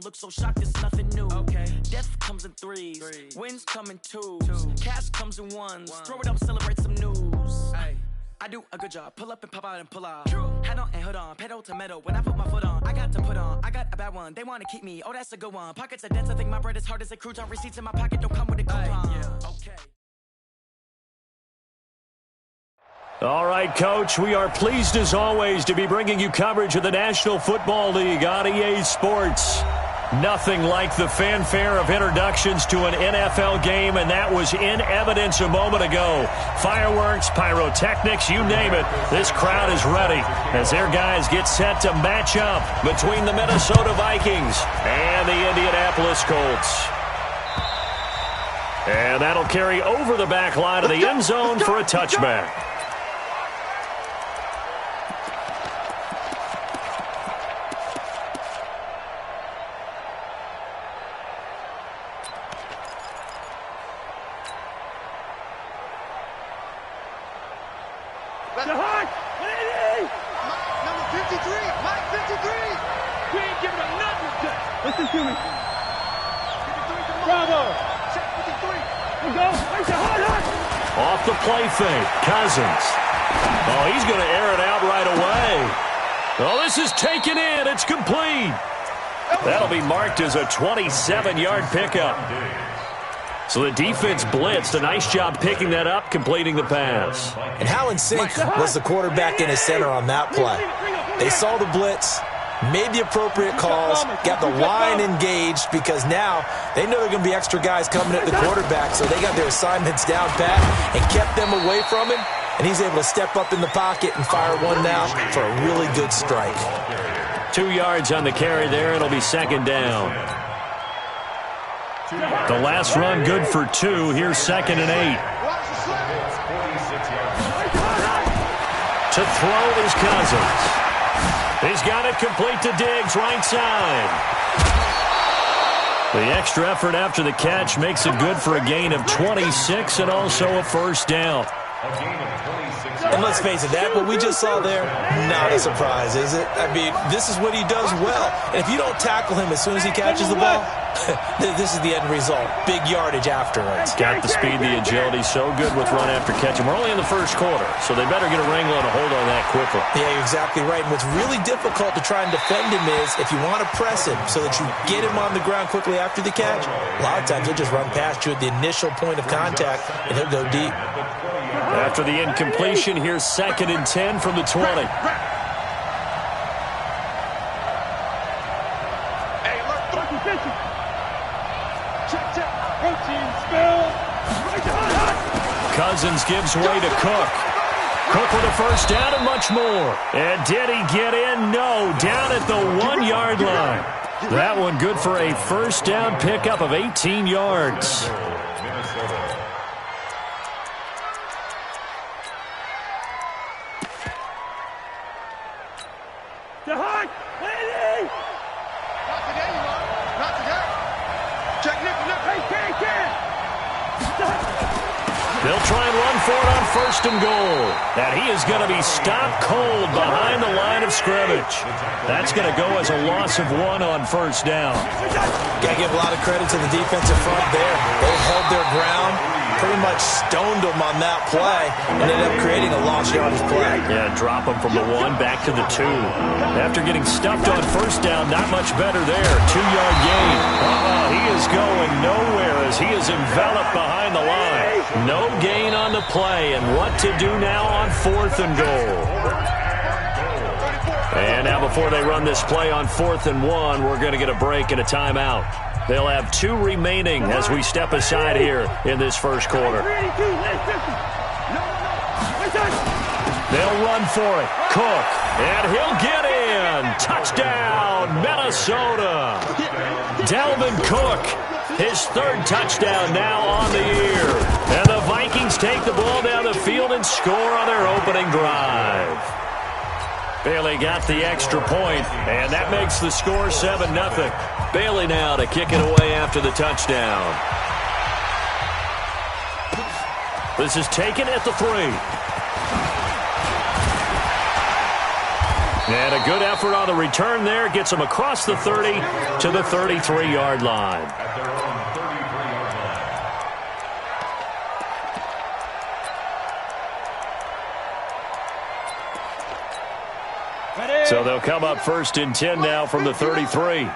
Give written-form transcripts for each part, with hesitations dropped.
Look so shocked, it's nothing new. Okay. Death comes in threes. Wins come in twos. Cash comes in ones. Throw it up, celebrate some news. Ay. I do a good job. Pull up and pop out and pull out. Head on and hood on. Pedal to metal. When I put my foot on, I got to put on. I got a bad one. They want to keep me. Oh, that's a good one. Pockets are dense. I think my bread is hard as a crouton. Receipts in my pocket don't come with a coupon. Okay. All right, Coach, we are pleased as always to be bringing you coverage of the National Football League on EA Sports. Nothing like the fanfare of introductions to an NFL game, and that was in evidence a moment ago. Fireworks, pyrotechnics, you name it. This crowd is ready as their guys get set to match up between the Minnesota Vikings and the Indianapolis Colts. And that'll carry over the back line of the end zone for a touchback. Off the play fake, Cousins. Oh, he's going to air it out right away. Oh, this is taken in. It's complete. That'll be marked as a 27-yard pickup. So the defense blitzed. A nice job picking that up, completing the pass. And how in sync was the quarterback and his center on that play? They saw the blitz, made the appropriate calls, got the line engaged because now they know there are going to be extra guys coming at the quarterback, so they got their assignments down pat and kept them away from him, and he's able to step up in the pocket and fire one now for a really good strike. 2 yards on the carry there. It'll be second down. The last run good for 2. Here's 2nd and 8. To throw is Cousins. He's got it complete to Diggs, right side. The extra effort after the catch makes it good for a gain of 26 and also a first down. And let's face it, that what we just saw there, not a surprise, is it? I mean, this is what he does well. And if you don't tackle him as soon as he catches the ball, this is the end result. Big yardage afterwards. Got the speed, the agility, so good with run after catch. And we're only in the first quarter, so they better get a wrangle and a hold on that quickly. Yeah, you're exactly right. And what's really difficult to try and defend him is if you want to press him so that you get him on the ground quickly after the catch, a lot of times he'll just run past you at the initial point of contact, and he'll go deep. After the incompletion, here's 2nd and 10 from the 20. Cousins gives way to Cook. Cook with a first down and much more. And did he get in? No, down at the 1-yard line. That one good for a first down pickup of 18 yards. They'll try and run for it on 1st and goal. And he is going to be stopped cold behind the line of scrimmage. That's going to go as a loss of 1 on 1st down. Got to give a lot of credit to the defensive front there. They held their ground, pretty much stoned them on that play, and ended up creating a lost yardage play. Yeah, drop them from the 1 back to the 2. After getting stuffed on 1st down, not much better there. 2-yard gain. He is going nowhere as he is enveloped behind the line. No gain on the play, and what to do now on 4th and goal. And now before they run this play on 4th and 1, we're going to get a break and a timeout. They'll have 2 remaining as we step aside here in this first quarter. They'll run for it. Cook, and he'll get in. Touchdown, Minnesota. Dalvin Cook, his 3rd touchdown now on the year. And the Vikings take the ball down the field and score on their opening drive. Bailey got the extra point, and that makes the score 7-0. Bailey now to kick it away after the touchdown. This is taken at the 3. And a good effort on the return there. Gets him across the 30 to the 33-yard line. So they'll come up 1st and 10 now from the 33.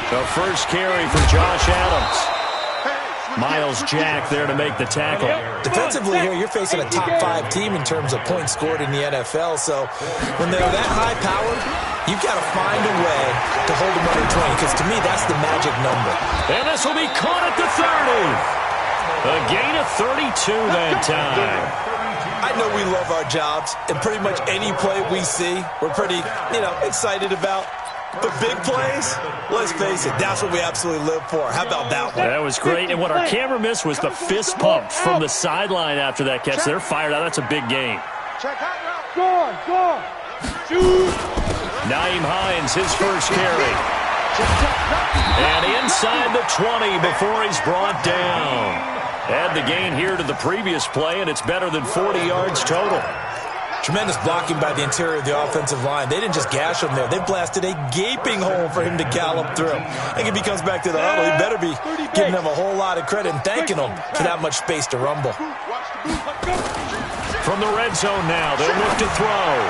The first carry for Josh Adams. Miles Jack there to make the tackle. Defensively here, you're facing a top 5 team in terms of points scored in the NFL. So when they're that high-powered, you've got to find a way to hold them under 20, because to me, that's the magic number. And this will be caught at the 30. A gain of 32 that time. I know we love our jobs, and pretty much any play we see, we're pretty, excited about. But big plays, let's face it, that's what we absolutely live for. How about that one? That was great. And what our camera missed was the fist pump from the sideline after that catch. They're fired out. That's a big game. Nyheim Hines, his first carry. And inside the 20 before he's brought down. Add the gain here to the previous play, and it's better than 40 yards total. Tremendous blocking by the interior of the offensive line. They didn't just gash him there. They blasted a gaping hole for him to gallop through. I think if he comes back to the huddle, he better be giving them a whole lot of credit and thanking them for that much space to rumble. From the red zone now, they'll look to throw.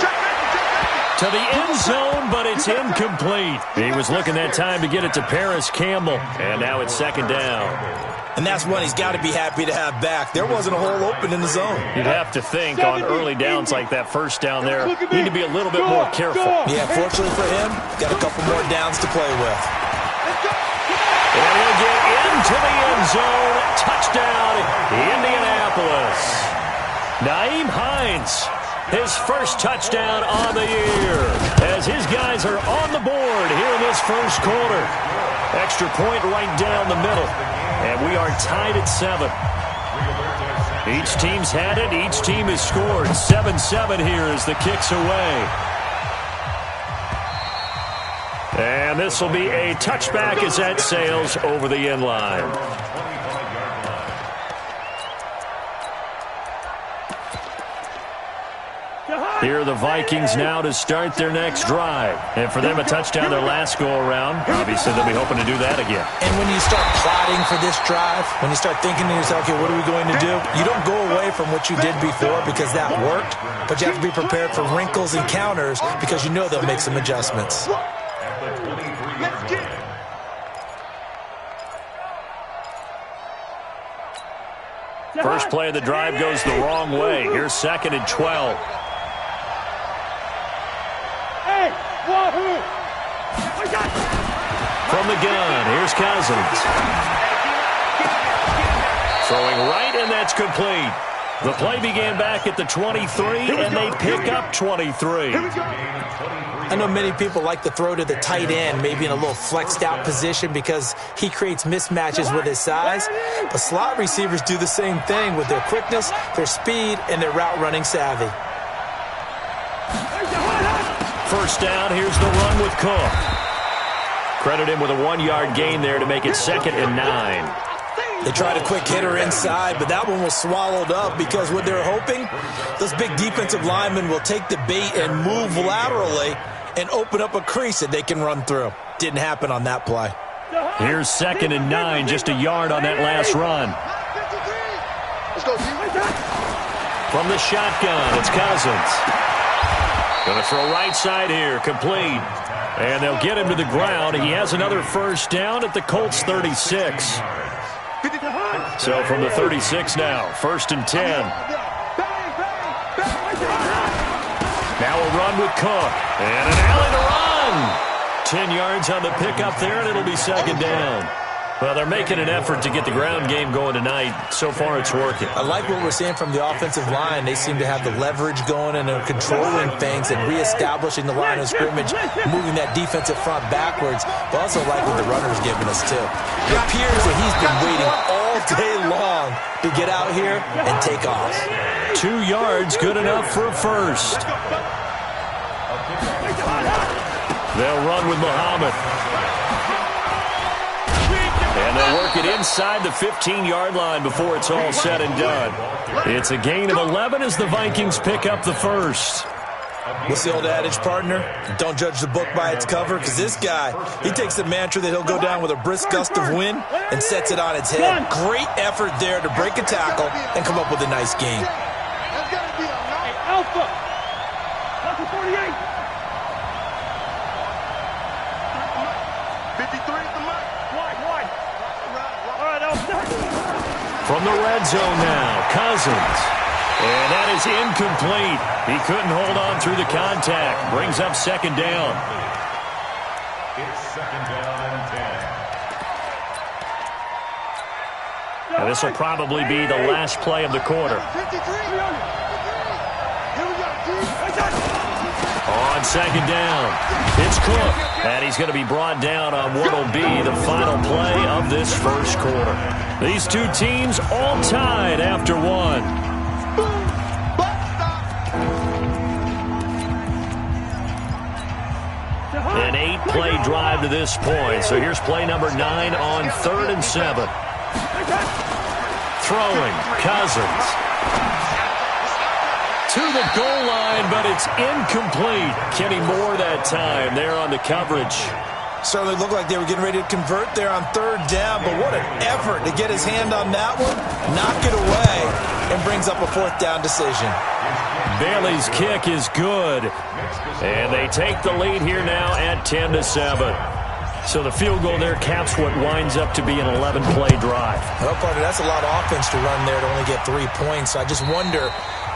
To the end zone, but it's incomplete. He was looking that time to get it to Paris Campbell, and now it's 2nd down. And that's one he's got to be happy to have back. There wasn't a hole open in the zone. You'd have to think on early downs like that first down there, you need to be a little bit more careful. Yeah, fortunately for him, got a couple more downs to play with. And he'll get into the end zone. Touchdown, Indianapolis. Nyheim Hines, his first touchdown on the year, as his guys are on the board here in this first quarter. Extra point right down the middle. And we are tied at 7. Each team's had it. Each team has scored. 7-7 here as the kick's away. And this will be a touchback as that sails over the end line. Here are the Vikings now to start their next drive. And for them, a touchdown their last go-around. Obviously, they'll be hoping to do that again. And when you start plotting for this drive, when you start thinking to yourself, okay, what are we going to do? You don't go away from what you did before because that worked, but you have to be prepared for wrinkles and counters because you know they'll make some adjustments. First play of the drive goes the wrong way. Here's 2nd and 12. From the gun, here's Cousins. Throwing right, and that's complete. The play began back at the 23, and they pick up 23. I know many people like to throw to the tight end, maybe in a little flexed out position because he creates mismatches with his size. But slot receivers do the same thing with their quickness, their speed, and their route running savvy. First down, here's the run with Cook. Credit him with a 1-yard gain there to make it 2nd and 9. They tried a quick hitter inside, but that one was swallowed up because what they're hoping, those big defensive linemen will take the bait and move laterally and open up a crease that they can run through. Didn't happen on that play. Here's 2nd and 9, just a yard on that last run. From the shotgun, it's Cousins. Going to throw right side here, complete. And they'll get him to the ground. He has another first down at the Colts 36. So from the 36 now, 1st and 10. Now a run with Cook. And an alley to run. 10 yards on the pickup there, and it'll be 2nd down. Well, they're making an effort to get the ground game going tonight. So far, it's working. I like what we're seeing from the offensive line. They seem to have the leverage going, and they're controlling things and reestablishing the line of scrimmage, moving that defensive front backwards. But also like what the runner's giving us, too. It appears that he's been waiting all day long to get out here and take off. 2 yards, good enough for a first. They'll run with Muhammad. And they'll work it inside the 15-yard line before it's all said and done. It's a gain of 11 as the Vikings pick up the first. What's the old adage, partner? Don't judge the book by its cover, because this guy, he takes the mantra that he'll go down with a brisk gust of wind and sets it on its head. Great effort there to break a tackle and come up with a nice gain. Alpha! Alpha 48! 53 at the mark. Wide. All right, Alpha. From the red zone now, Cousins. And that is incomplete. He couldn't hold on through the contact. Brings up second down. It's second down and 10. And this will probably be the last play of the quarter. On second down, it's Cook. And he's going to be brought down on what will be the final play of this first quarter. These two teams all tied after one. An 8-play drive to this point. So here's play number 9 on 3rd and 7. Throwing, Cousins. To the goal line, but it's incomplete. Kenny Moore that time there on the coverage. Certainly looked like they were getting ready to convert there on 3rd down, but what an effort to get his hand on that one, knock it away, and brings up a 4th down decision. Bailey's kick is good. And they take the lead here now at 10-7. So the field goal there caps what winds up to be an 11-play drive. Well, partner, that's a lot of offense to run there to only get 3 points. So I just wonder,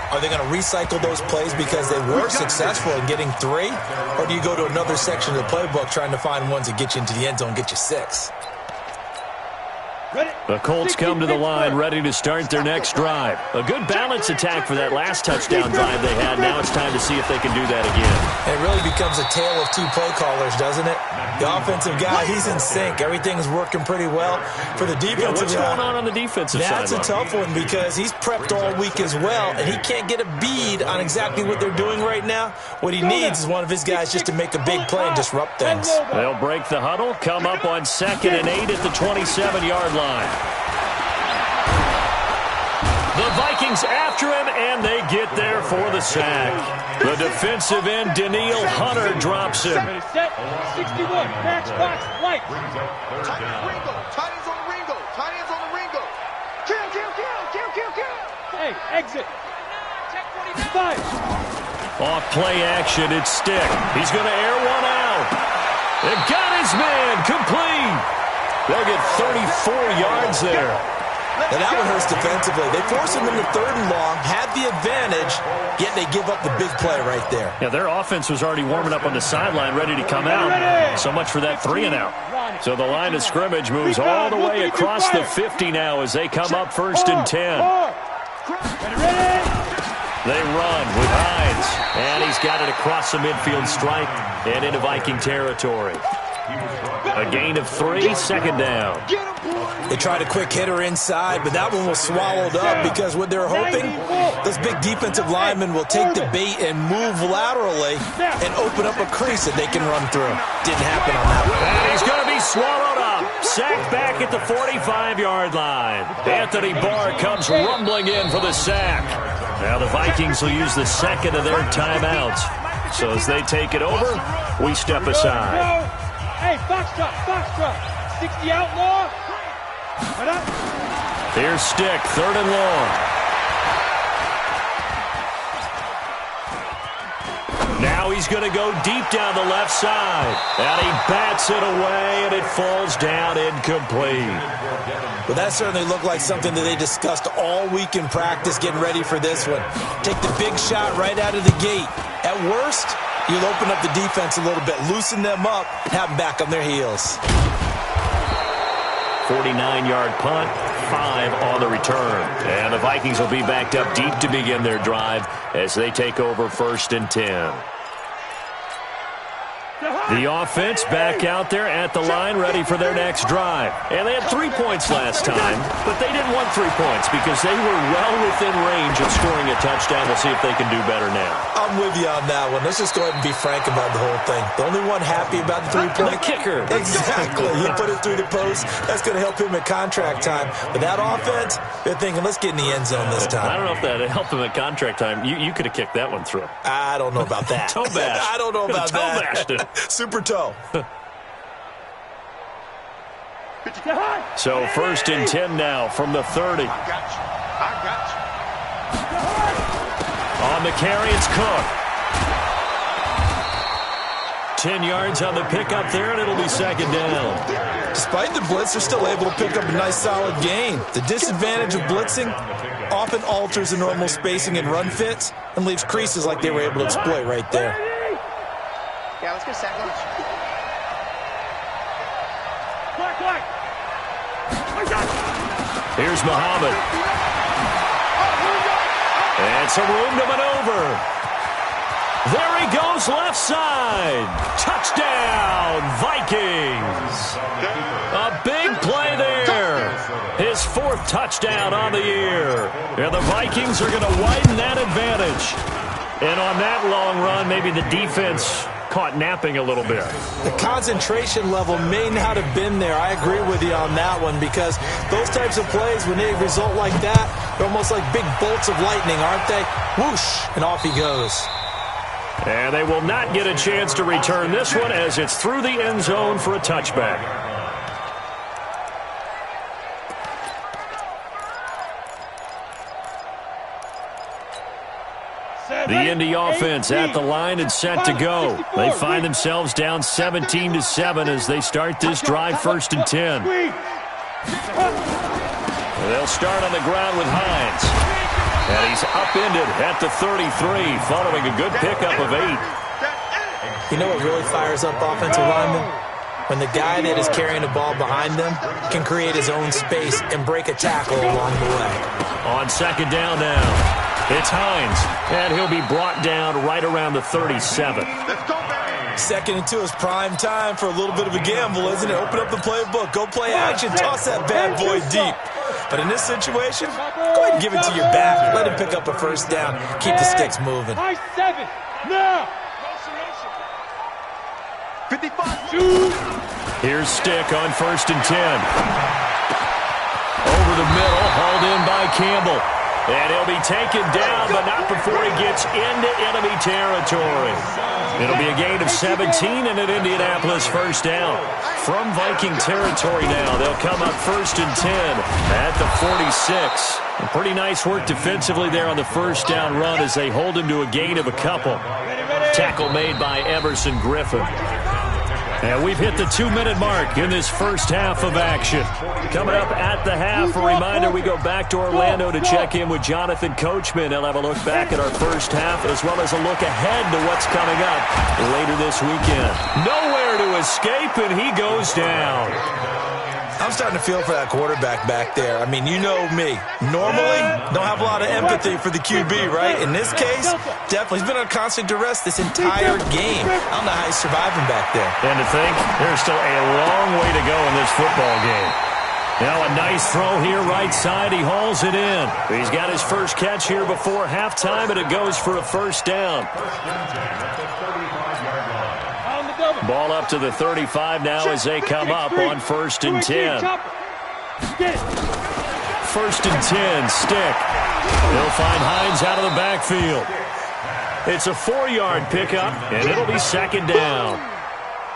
are they going to recycle those plays because they were successful in getting 3? Or do you go to another section of the playbook trying to find ones that get you into the end zone, get you 6? The Colts come to the line ready to start their next drive. A good balanced attack for that last touchdown drive they had. Now it's time to see if they can do that again. It really becomes a tale of 2 play callers, doesn't it? The offensive guy, he's in sync. Everything's working pretty well. For the defensive what's guy, going on the defensive side? that's a tough one because he's prepped all week as well, and he can't get a bead on exactly what they're doing right now. What he needs is one of his guys just to make a big play and disrupt things. They'll break the huddle, come up on 2nd and 8 at the 27-yard line. The Vikings after him, and they get there for the sack. The defensive end, Daniil Hunter, drops him. Set, 61, match box, light. Tight ends on the Ringo. Kill. Hey, exit. 5. Off play action, it's Stick. He's going to air one out. And got his man, complete. They'll get 34 yards there. And that one hurts defensively. They force him into 3rd and long, had the advantage, yet they give up the big play right there. Yeah, their offense was already warming up on the sideline, ready to come out. So much for that 3 and out. So the line of scrimmage moves all the way across the 50 now as they come up 1st and 10. They run with Hines, and he's got it across the midfield stripe and into Viking territory. A gain of 3, 2nd down. They tried a quick hitter inside, but that one was swallowed up because what they're hoping, those big defensive linemen will take the bait and move laterally and open up a crease that they can run through. Didn't happen on that one. And he's going to be swallowed up. Sacked back at the 45-yard line. Anthony Barr comes rumbling in for the sack. Now the Vikings will use the 2nd of their timeouts. So as they take it over, we step aside. Hey, box drop. 60 outlaw. Here's Stick, 3rd and long. Now he's going to go deep down the left side. And he bats it away, and it falls down incomplete. Well, that certainly looked like something that they discussed all week in practice getting ready for this one. Take the big shot right out of the gate. At worst, you'll open up the defense a little bit, loosen them up, and have them back on their heels. 49-yard punt, 5 on the return. And the Vikings will be backed up deep to begin their drive as they take over 1st and 10. The offense back out there at the line, ready for their next drive. And they had 3 points last time, but they didn't want 3 points because they were well within range of scoring a touchdown. We'll see if they can do better now. I'm with you on that one. Let's just go ahead and be frank about the whole thing. The only one happy about the 3-point. The kicker. Exactly. He put it through the post. That's going to help him at contract time. But that offense, they're thinking, let's get in the end zone this time. I don't know if that helped him at contract time. You could have kicked that one through. I don't know about that. Toe bash. I don't know about that. Toe bashed it. Super toe. So 1st and 10 now from the 30. I got you. On the carry, it's Cook. 10 yards on the pickup there, and it'll be 2nd down. Despite the blitz, they're still able to pick up a nice, solid gain. The disadvantage of blitzing often alters the normal spacing and run fits and leaves creases like they were able to exploit right there. Yeah, let's go sack lunch. Here's Muhammad. And some room to maneuver. There he goes, left side. Touchdown, Vikings. A big play there. His 4th touchdown on the year. And the Vikings are going to widen that advantage. And on that long run, maybe the defense caught napping a little bit. The concentration level may not have been there. I agree with you on that one because those types of plays, when they result like that, they're almost like big bolts of lightning, aren't they? Whoosh, and off he goes. And they will not get a chance to return this one as it's through the end zone for a touchback. The Indy offense at the line and set to go. They find themselves down 17-7 as they start this drive 1st and 10. They'll start on the ground with Hines. And he's upended at the 33 following a good pickup of 8. You know what really fires up offensive linemen? When the guy that is carrying the ball behind them can create his own space and break a tackle along the way. On 2nd down now. It's Hines, and he'll be brought down right around the 37. 2nd and 2 is prime time for a little bit of a gamble, isn't it? Open up the playbook, go play action, toss that bad boy deep. But in this situation, go ahead and give it to your back. Let him pick up a 1st down. Keep the sticks moving. 7 now. 55. Here's Stick on 1st and 10. Over the middle, hauled in by Campbell. And he'll be taken down, but not before he gets into enemy territory. It'll be a gain of 17 and an Indianapolis 1st down. From Viking territory now, they'll come up 1st and 10 at the 46. And pretty nice work defensively there on the 1st down run as they hold him to a gain of a couple. Tackle made by Emerson Griffin. And we've hit the 2-minute mark in this 1st half of action. Coming up at the half, a reminder, we go back to Orlando to check in with Jonathan Coachman. He'll have a look back at our 1st half as well as a look ahead to what's coming up later this weekend. Nowhere to escape, and he goes down. I'm starting to feel for that quarterback back there. I mean, you know me. Normally, don't have a lot of empathy for the QB, right? In this case, definitely. He's been under constant duress this entire game. I don't know how he's surviving back there. And to think, there's still a long way to go in this football game. Now a nice throw here, right side. He hauls it in. He's got his first catch here before halftime, and it goes for a 1st down. Ball up to the 35 now as they come up on 1st and 10. 1st and 10, Stick. They'll find Hines out of the backfield. It's a 4-yard pickup, and it'll be 2nd down.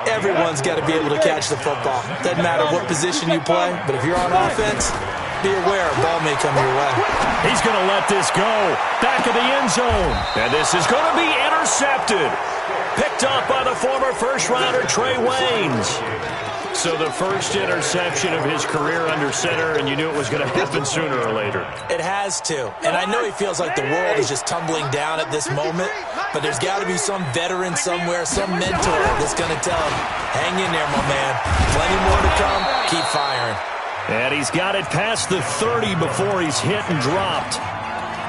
Everyone's got to be able to catch the football. Doesn't matter what position you play, but if you're on offense, be aware a ball may come your way. He's going to let this go. Back of the end zone. And this is going to be intercepted. Picked up by the former 1st-rounder Trey Waynes. So the first interception of his career under center, and you knew it was going to happen sooner or later. It has to. And I know he feels like the world is just tumbling down at this moment, but there's got to be some veteran somewhere, some mentor that's going to tell him, hang in there, my man. Plenty more to come. Keep firing. And he's got it past the 30 before he's hit and dropped.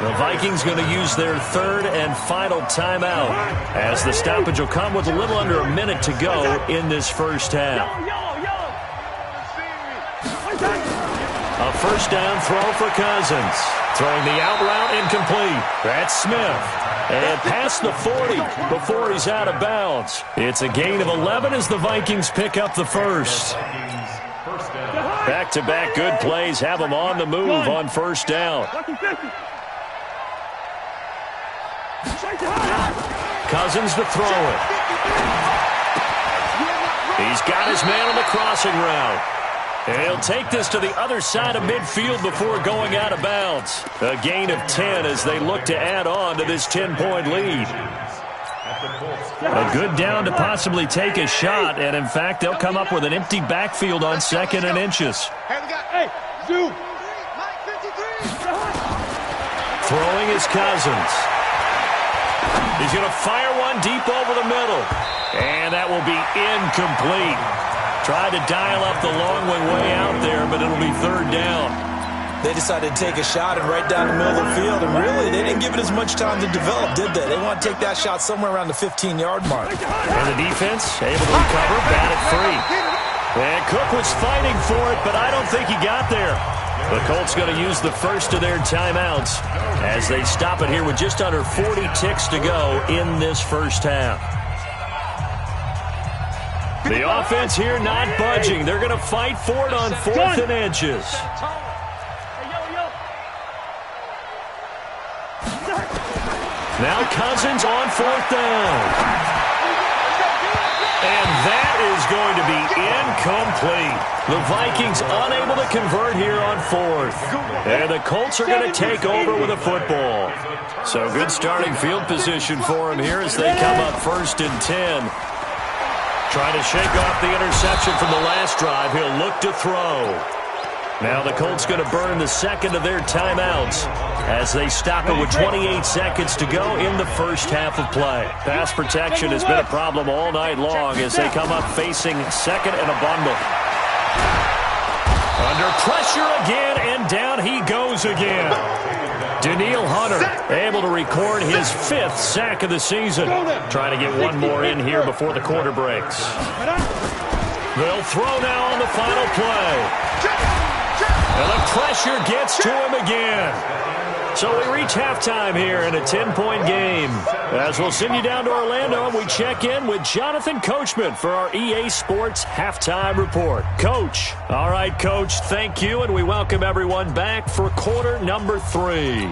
The Vikings going to use their third and final timeout as the stoppage will come with a little under a minute to go in this first half. A first down throw for Cousins. Throwing the out route incomplete. That's Smith. And past the 40 before he's out of bounds. It's a gain of 11 as the Vikings pick up the first. Back-to-back good plays have them on the move on first down. Cousins to throw it. He's got his man on the crossing route. And he'll take this to the other side of midfield before going out of bounds. A gain of 10 as they look to add on to this 10-point lead. A good down to possibly take a shot, and in fact, they'll come up with an empty backfield on 2nd and inches. Throwing is Cousins. He's going to fire one deep over the middle. And that will be incomplete. Tried to dial up the long way out there, but it'll be third down. They decided to take a shot and right down the middle of the field, and really, they didn't give it as much time to develop, did they? They want to take that shot somewhere around the 15-yard mark. And the defense able to recover, bat it free. And Cook was fighting for it, but I don't think he got there. The Colts going to use the first of their timeouts as they stop it here with just under 40 ticks to go in this first half. The offense here not budging. They're going to fight for it on 4th and inches. Now Cousins on 4th down. And that is going to be incomplete. The Vikings unable to convert here on 4th. And the Colts are going to take over with a football. So good starting field position for them here as they come up 1st and 10. Trying to shake off the interception from the last drive. He'll look to throw. Now the Colts going to burn the second of their timeouts as they stop it with 28 seconds to go in the first half of play. Pass protection has been a problem all night long as they come up facing 2nd and a bundle. Under pressure again, and down he goes again. Daniil Hunter able to record his 5th sack of the season. Trying to get one more in here before the quarter breaks. They'll throw now on the final play. And the pressure gets to him again. So we reach halftime here in a 10-point game. As we'll send you down to Orlando, we check in with Jonathan Coachman for our EA Sports Halftime Report. Coach. All right, Coach, thank you, and we welcome everyone back for quarter number 3.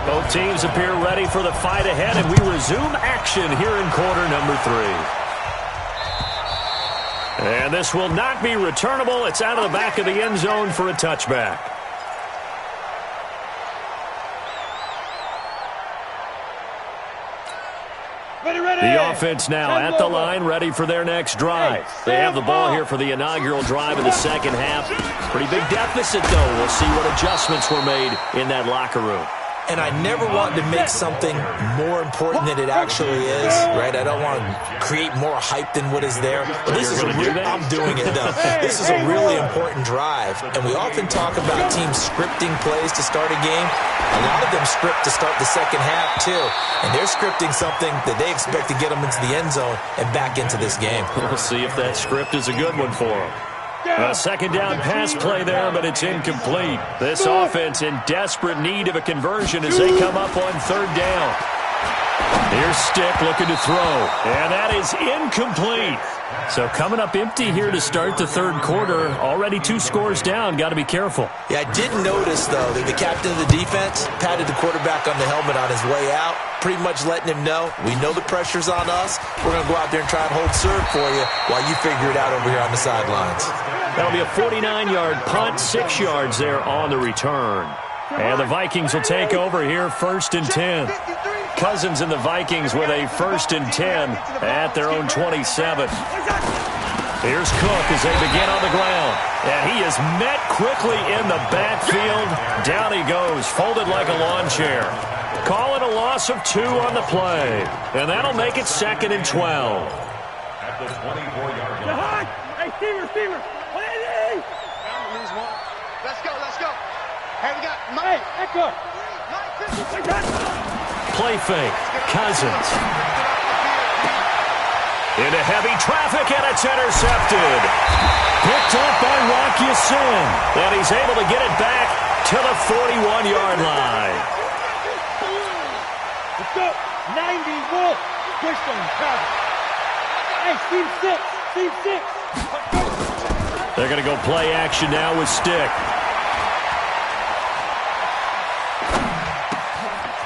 Both teams appear ready for the fight ahead, and we resume action here in quarter number 3. And this will not be returnable. It's out of the back of the end zone for a touchback. The offense now at the line, ready for their next drive. They have the ball here for the inaugural drive of the second half. Pretty big deficit, though. We'll see what adjustments were made in that locker room. And I never want to make something more important than it actually is, right? I don't want to create more hype than what is there. But this is I'm doing it, though. This is a really important drive. And we often talk about teams scripting plays to start a game. A lot of them script to start the second half, too. And they're scripting something that they expect to get them into the end zone and back into this game. We'll see if that script is a good one for them. A second down pass play there, but it's incomplete. This offense in desperate need of a conversion as they come up on 3rd down. Here's Stick looking to throw, and that is incomplete. So coming up empty here to start the 3rd quarter. Already 2 scores down. Got to be careful. Yeah, I did notice, though, that the captain of the defense patted the quarterback on the helmet on his way out, pretty much letting him know, we know the pressure's on us. We're going to go out there and try and hold serve for you while you figure it out over here on the sidelines. That'll be a 49-yard punt, 6 yards there on the return. And the Vikings will take over here 1st and 10. Cousins and the Vikings with a 1st and 10 at their own 27. Here's Cook as they begin on the ground. And he is met quickly in the backfield. Down he goes, folded like a lawn chair. Call it a loss of 2 on the play. And that'll make it 2nd and 12. Hey, Steamer! Play fake. Cousins. Into heavy traffic, and it's intercepted. Picked up by Rocky Sin. And he's able to get it back to the 41-yard line. Let's go. 91. Push them, cover. Hey, team 6. Team 6. They're going to go play action now with Stick.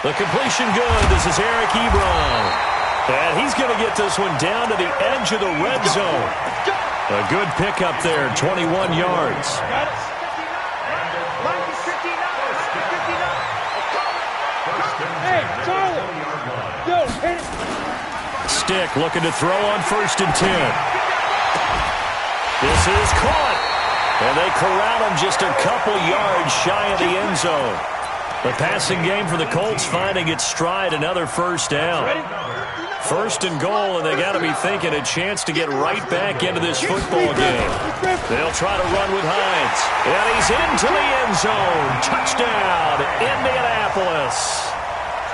The completion good. This is Eric Ebron. And he's going to get this one down to the edge of the red zone. A good pickup there, 21 yards. Hey, Charlie. Go, hit it. Stick looking to throw on 1st and 10. This is caught. And they corral him just a couple yards shy of the end zone. The passing game for the Colts finding its stride, another first down. 1st and goal, and they got to be thinking a chance to get right back into this football game. They'll try to run with Hines. And he's into the end zone. Touchdown, Indianapolis.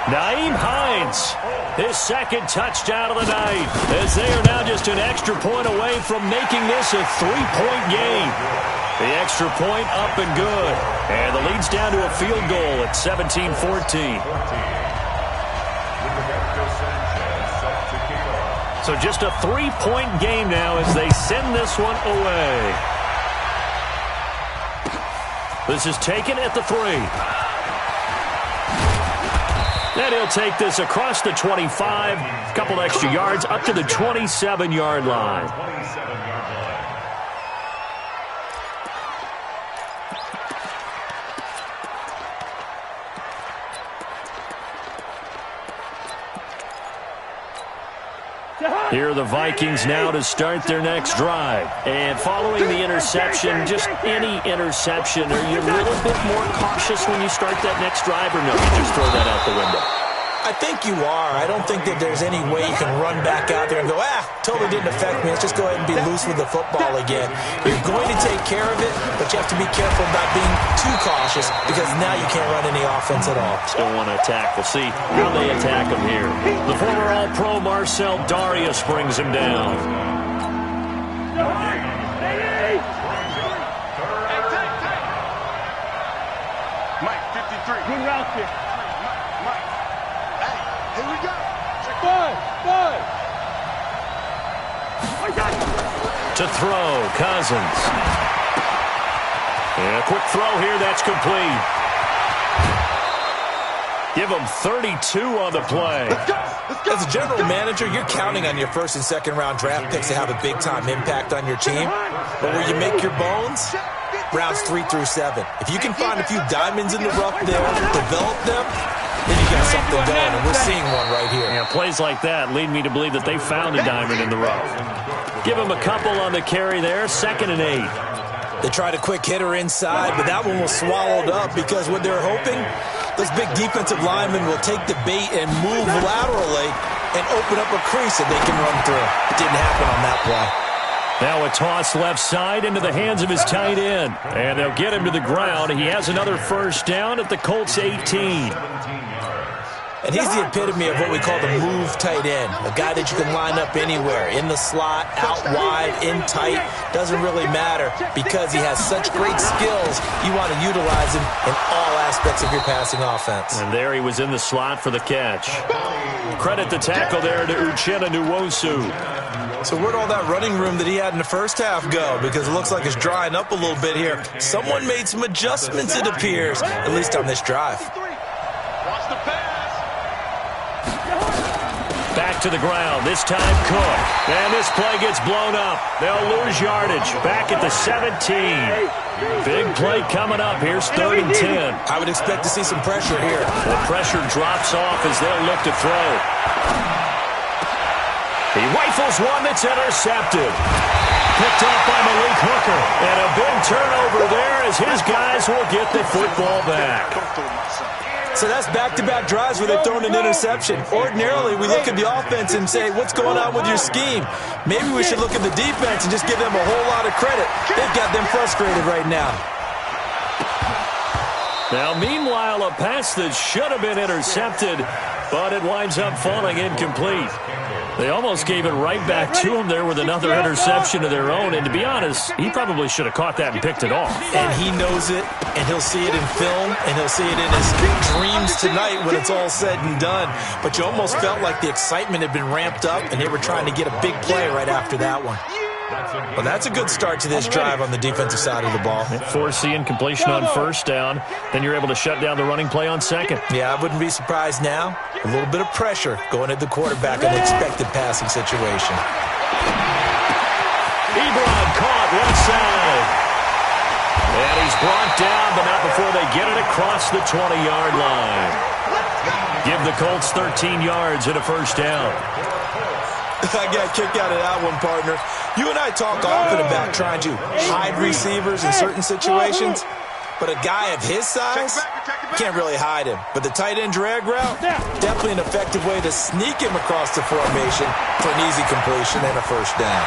Nyheim Hines, his 2nd touchdown of the night, as they are now just an extra point away from making this a 3-point game. The extra point up and good. And the lead's down to a field goal at 17-14. So just a 3-point game now as they send this one away. This is taken at the 3. And he'll take this across the 25, a couple extra yards up to the 27-yard line. Here are the Vikings now to start their next drive. And following the interception, just any interception, are you a little bit more cautious when you start that next drive, or no, you just throw that out the window? I think you are. I don't think that there's any way you can run back out there and go, totally didn't affect me. Let's just go ahead and be loose with the football again. You're going to take care of it, but you have to be careful about being too cautious because now you can't run any offense at all. Still want to attack. We'll see how they attack him here. The former All-Pro Marcel Darius brings him down. Mike, 53. Good route here. Here we go. Five. To throw, Cousins. And a quick throw here, that's complete. Give him 32 on the play. As a general manager, you're counting on your 1st and 2nd round draft picks to have a big-time impact on your team. But where you make your bones, rounds 3 through 7. If you can find a few diamonds in the rough there, develop them, then you got something going, and we're seeing one right here. Yeah, plays like that lead me to believe that they found a diamond in the rough. Give him a couple on the carry there, 2nd and 8. They tried a quick hitter inside, but that one was swallowed up because what they're hoping, those big defensive linemen will take the bait and move laterally and open up a crease that they can run through. It didn't happen on that play. Now a toss left side into the hands of his tight end. And they'll get him to the ground. He has another first down at the Colts 18. And he's the epitome of what we call the move tight end. A guy that you can line up anywhere, in the slot, out wide, in tight. Doesn't really matter because he has such great skills. You want to utilize him in all aspects of your passing offense. And there he was in the slot for the catch. Credit the tackle there to Uchenna Nwosu. So where'd all that running room that he had in the first half go? Because it looks like it's drying up a little bit here. Someone made some adjustments, it appears, at least on this drive. Watch the pass. Back to the ground, this time Cook. And this play gets blown up. They'll lose yardage. Back at the 17. Big play coming up. Here's 3rd and 10. I would expect to see some pressure here. The pressure drops off as they'll look to throw. He rifles one that's intercepted. Picked up by Malik Hooker. And a big turnover there as his guys will get the football back. So that's back-to-back drives where they've thrown an interception. Ordinarily, we look at the offense and say, what's going on with your scheme? Maybe we should look at the defense and just give them a whole lot of credit. They've got them frustrated right now. Now, meanwhile, a pass that should have been intercepted, but it winds up falling incomplete. They almost gave it right back to him there with another interception of their own. And to be honest, he probably should have caught that and picked it off. And he knows it, and he'll see it in film, and he'll see it in his dreams tonight when it's all said and done. But you almost felt like the excitement had been ramped up, and they were trying to get a big play right after that one. Well, that's a good start to this drive on the defensive side of the ball. Force the incompletion on first down. Then you're able to shut down the running play on second. Yeah, I wouldn't be surprised now. A little bit of pressure going at the quarterback in an expected passing situation. Ebron caught left side. And he's brought down, but not before they get it across the 20-yard line. Give the Colts 13 yards and a first down. I got kicked out of that one, partner. You and I talk often about trying to hide receivers in certain situations, but a guy of his size can't really hide him. But the tight end drag route, definitely an effective way to sneak him across the formation for an easy completion and a first down.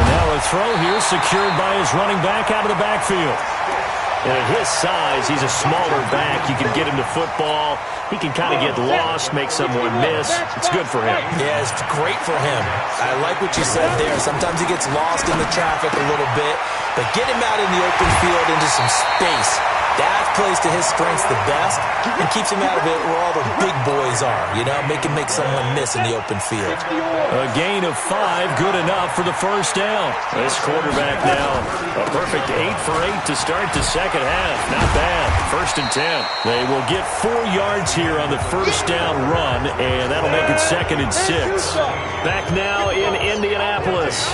And now a throw here secured by his running back out of the backfield. And at his size, he's a smaller back. You can get him to football. He can kind of get lost, make someone miss. It's good for him. Yeah, it's great for him. I like what you said there. Sometimes he gets lost in the traffic a little bit, but get him out in the open field into some space. That plays to his strengths the best and keeps him out of it where all the big boys are, you know, make someone miss in the open field. A gain of 5, good enough for the first down. This quarterback now, a perfect 8 for 8 to start the second half. Not bad. 1st and 10. They will get 4 yards here on the first down run, and that'll make it 2nd and 6. Back now in Indianapolis.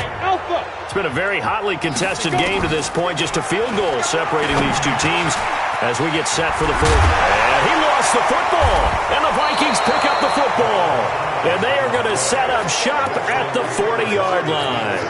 It's been a very hotly contested game to this point. Just a field goal separating these two teams as we get set for the fourth. And he lost the football. And the Vikings pick up the football. And they are going to set up shop at the 40-yard line.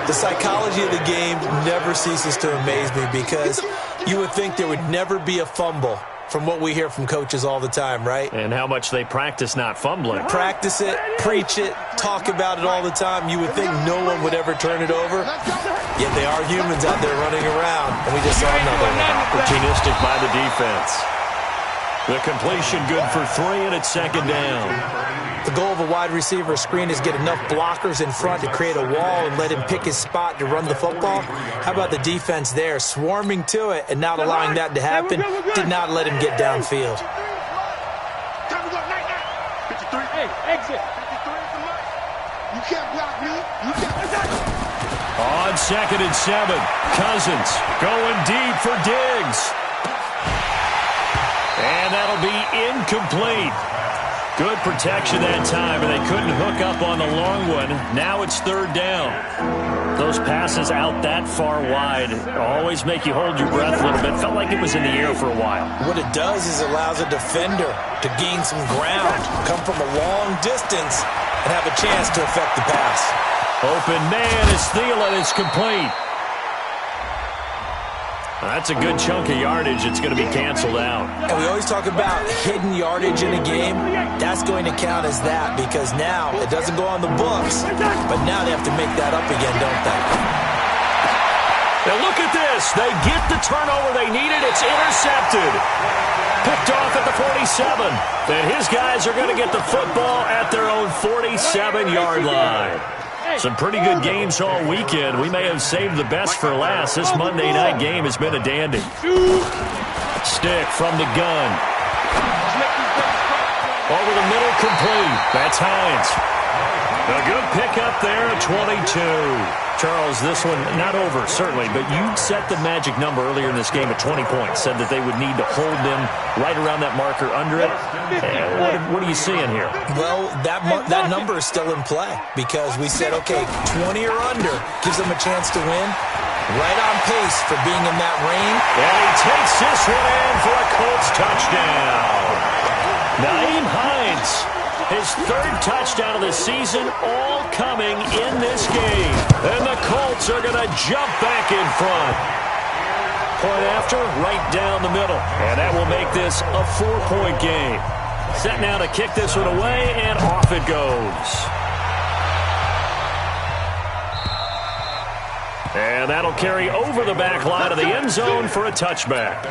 The psychology of the game never ceases to amaze me because you would think there would never be a fumble from what we hear from coaches all the time, right? And how much they practice not fumbling. Practice it, preach it, talk about it all the time. You would think no one would ever turn it over. Yet they are humans out there running around, and we just saw another one. Opportunistic by the defense. The completion good for 3, and it's 2nd down. The goal of a wide receiver screen is get enough blockers in front to create a wall and let him pick his spot to run the football. How about the defense there, swarming to it and not allowing that to happen? Did not let him get downfield. 53. Hey, exit. 53 is the line. You can't block me. You can't. On 2nd and 7, Cousins going deep for Diggs. And that'll be incomplete. Good protection that time, and they couldn't hook up on the long one. Now it's 3rd down. Those passes out that far wide always make you hold your breath a little bit. Felt like it was in the air for a while. What it does is allows a defender to gain some ground, come from a long distance, and have a chance to affect the pass. Open man is Thielen. It's complete. That's a good chunk of yardage. It's going to be canceled out. And we always talk about hidden yardage in a game. That's going to count as that because now it doesn't go on the books, but now they have to make that up again, don't they? Now look at this. They get the turnover they needed. It's intercepted. Picked off at the 47. And his guys are going to get the football at their own 47-yard line. Some pretty good games all weekend. We may have saved the best for last. This Monday night game has been a dandy. Stick from the gun. Over the middle, complete. That's Hines. A good pickup there at 22. Charles, this one not over, certainly, but you set the magic number earlier in this game at 20 points. Said that they would need to hold them right around that marker under it. What are you seeing here? Well, that number is still in play because we said, okay, 20 or under gives them a chance to win. Right on pace for being in that range. And he takes this one in for a Colts touchdown. Nyheim Hines, his 3rd touchdown of the season, all coming in this game. And the Colts are going to jump back in front. Point after, right down the middle. And that will make this a 4-point game. Set now to kick this one away, and off it goes. And that'll carry over the back line of the end zone for a touchback.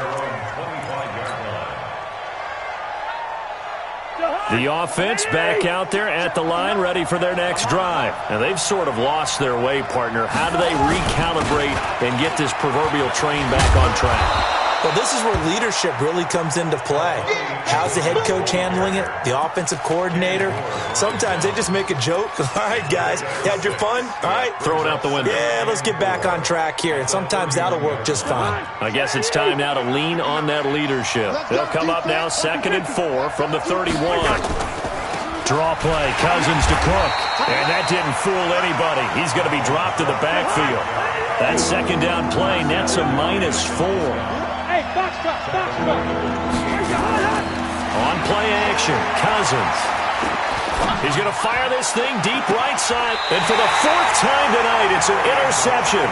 The offense back out there at the line, ready for their next drive. And they've sort of lost their way, partner. How do they recalibrate and get this proverbial train back on track? Well, this is where leadership really comes into play. How's the head coach handling it? The offensive coordinator? Sometimes they just make a joke. All right, guys, you had your fun? All right. Throw it out the window. Yeah, let's get back on track here. And sometimes that'll work just fine. I guess it's time now to lean on that leadership. They'll come up now 2nd and 4 from the 31. Draw play, Cousins to Cook. And that didn't fool anybody. He's going to be dropped to the backfield. That second down play nets a -4. Hey, box truck, box truck. On play action, Cousins. He's going to fire this thing deep right side. And for the 4th time tonight, it's an interception.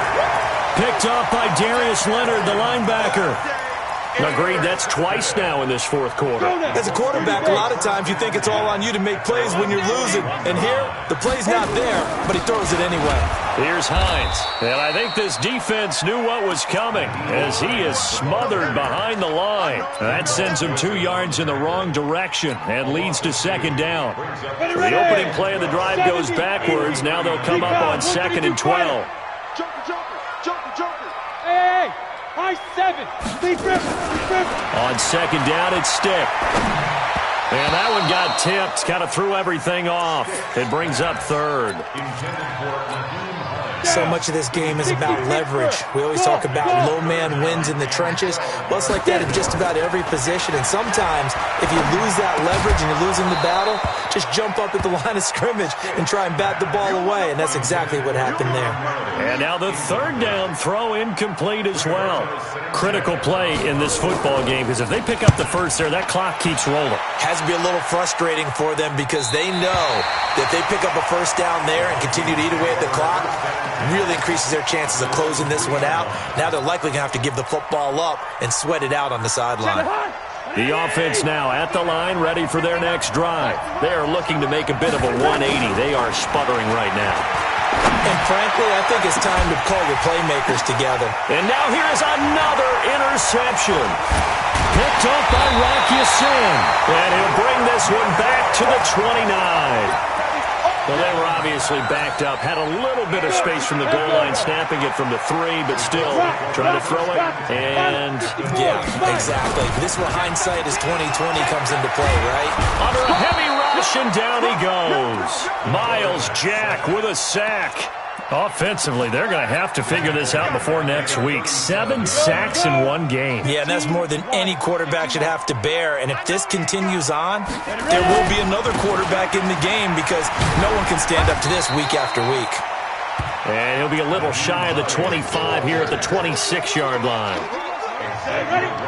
Picked off by Darius Leonard, the linebacker. Agreed, that's twice now in this 4th quarter. As a quarterback, a lot of times you think it's all on you to make plays when you're losing. And here, the play's not there, but he throws it anyway. Here's Hines. And I think this defense knew what was coming as he is smothered behind the line. That sends him 2 yards in the wrong direction and leads to 2nd down. The opening play of the drive goes backwards. Now they'll come up on 2nd and 12. Hey, high 7. Lead river. On 2nd down, it's Stick. And that one got tipped, kind of threw everything off. It brings up 3rd. So much of this game is about leverage. We always talk about low man wins in the trenches. Well, it's like that in just about every position. And sometimes, if you lose that leverage and you're losing the battle, just jump up at the line of scrimmage and try and bat the ball away. And that's exactly what happened there. And now the 3rd down throw incomplete as well. Critical play in this football game because if they pick up the first there, that clock keeps rolling. Has to be a little frustrating for them because they know that if they pick up a first down there and continue to eat away at the clock, really increases their chances of closing this one out. Now they're likely going to have to give the football up and sweat it out on the sideline. The offense now at the line, ready for their next drive. They are looking to make a bit of a 180. They are sputtering right now. And frankly, I think it's time to call your playmakers together. And now here is another interception. Picked up by Rocky Sin. And he'll bring this one back to the 29. Well, they were obviously backed up, had a little bit of space from the goal line, snapping it from the 3, but still trying to throw it. And, yeah, exactly. This is where hindsight is 20/20 comes into play, right? Under a heavy rush, and down he goes. Miles Jack with a sack. Offensively, they're going to have to figure this out before next week. 7 sacks in one game. Yeah, and that's more than any quarterback should have to bear. And if this continues on, there will be another quarterback in the game because no one can stand up to this week after week. And he'll be a little shy of the 25 here at the 26-yard line.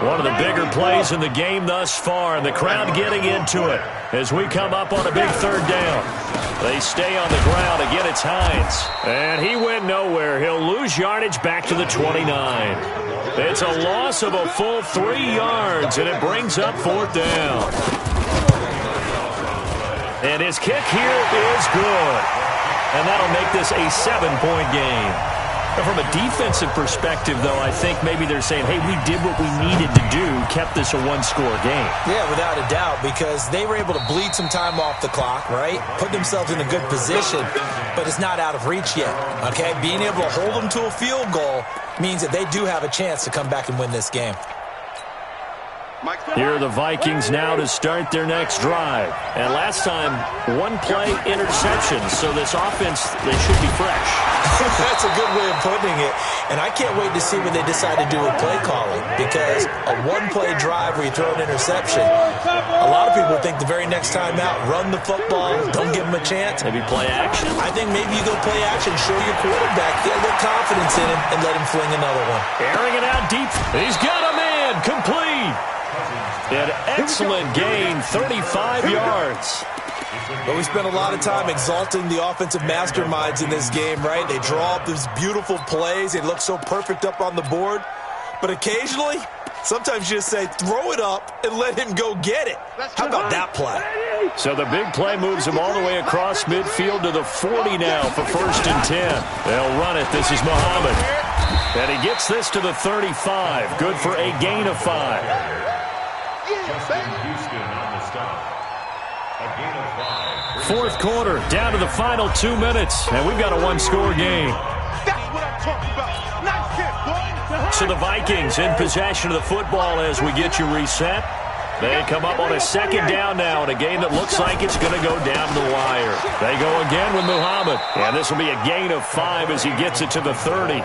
One of the bigger plays in the game thus far, and the crowd getting into it as we come up on a big 3rd down. They stay on the ground. Again, it's Hines. And he went nowhere. He'll lose yardage back to the 29. It's a loss of a full 3 yards, and it brings up 4th down. And his kick here is good. And that'll make this a 7-point game. From a defensive perspective, though, I think maybe they're saying, hey, we did what we needed to do, kept this a 1-score game. Yeah, without a doubt, because they were able to bleed some time off the clock, right? Put themselves in a good position, but it's not out of reach yet, okay? Being able to hold them to a field goal means that they do have a chance to come back and win this game. Here are the Vikings now to start their next drive. And last time, 1-play interception, so this offense, they should be fresh. That's a good way of putting it. And I can't wait to see what they decide to do with play calling, because a 1-play drive where you throw an interception, a lot of people think the very next time out, run the football, don't give them a chance. Maybe play action. I think maybe you go play action, show your quarterback, get a little confidence in him, and let him fling another one. Airing it out deep. He's got a man, complete. An excellent gain, 35 yards. But we spent a lot of time exalting the offensive masterminds in this game, right? They draw up these beautiful plays. They look so perfect up on the board. But occasionally, sometimes you just say, throw it up and let him go get it. How about that play? So the big play moves him all the way across midfield to the 40 now for 1st and 10. They'll run it. This is Muhammad. And he gets this to the 35. Good for a gain of 5. Fourth quarter, down to the final 2 minutes, and we've got a one-score game. That's what I'm talking about. Nice hit, boy. So the Vikings in possession of the football as we get you reset. They come up on a second down now in a game that looks like it's going to go down the wire. They go again with Muhammad, and this will be a gain of 5 as he gets it to the 30.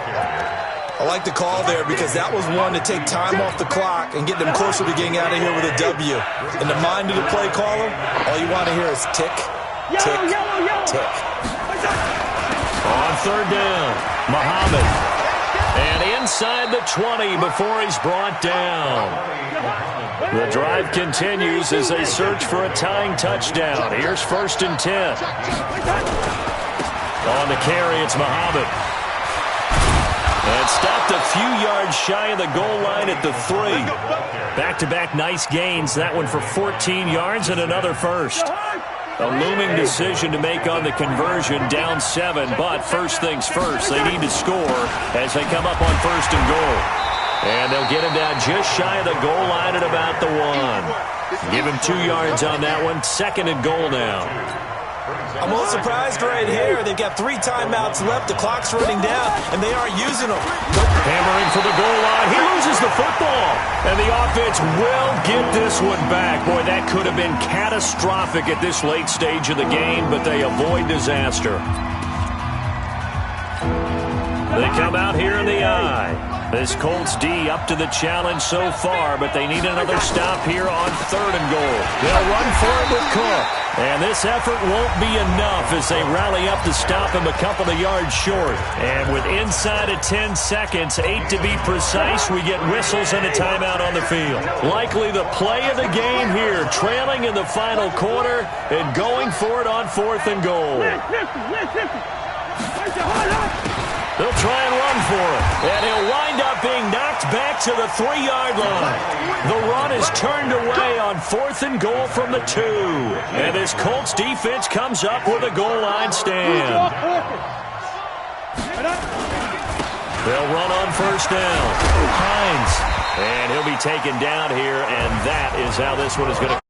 I like the call there because that was one to take time off the clock and get them closer to getting out of here with a W. In the mind of the play caller, all you want to hear is tick, tick, tick. On third down, Muhammad. And inside the 20 before he's brought down. The drive continues as they search for a tying touchdown. Here's 1st and 10. On the carry, it's Muhammad. And stopped a few yards shy of the goal line at the 3. Back-to-back nice gains. That one for 14 yards and another first. A looming decision to make on the conversion, down 7. But first things first, they need to score as they come up on 1st and goal. And they'll get him down just shy of the goal line at about the 1. Give him 2 yards on that one. 2nd and goal now. I'm a little surprised right here. They've got 3 timeouts left. The clock's running down, and they aren't using them. Hammering for the goal line. He loses the football. And the offense will get this one back. Boy, that could have been catastrophic at this late stage of the game, but they avoid disaster. They come out here in the eye. This Colts D up to the challenge so far, but they need another stop here on 3rd and goal. They'll run for it with Cook. And this effort won't be enough as they rally up to stop him a couple of yards short. And with inside of 10 seconds, 8 to be precise, we get whistles and a timeout on the field. Likely the play of the game here, trailing in the final quarter and going for it on 4th and goal. They'll try and run for it. And he'll wind up being knocked back to the 3-yard line. The run is turned away on 4th and goal from the 2. And this Colts defense comes up with a goal line stand. They'll run on 1st down. Hines. And he'll be taken down here, and that is how this one is going to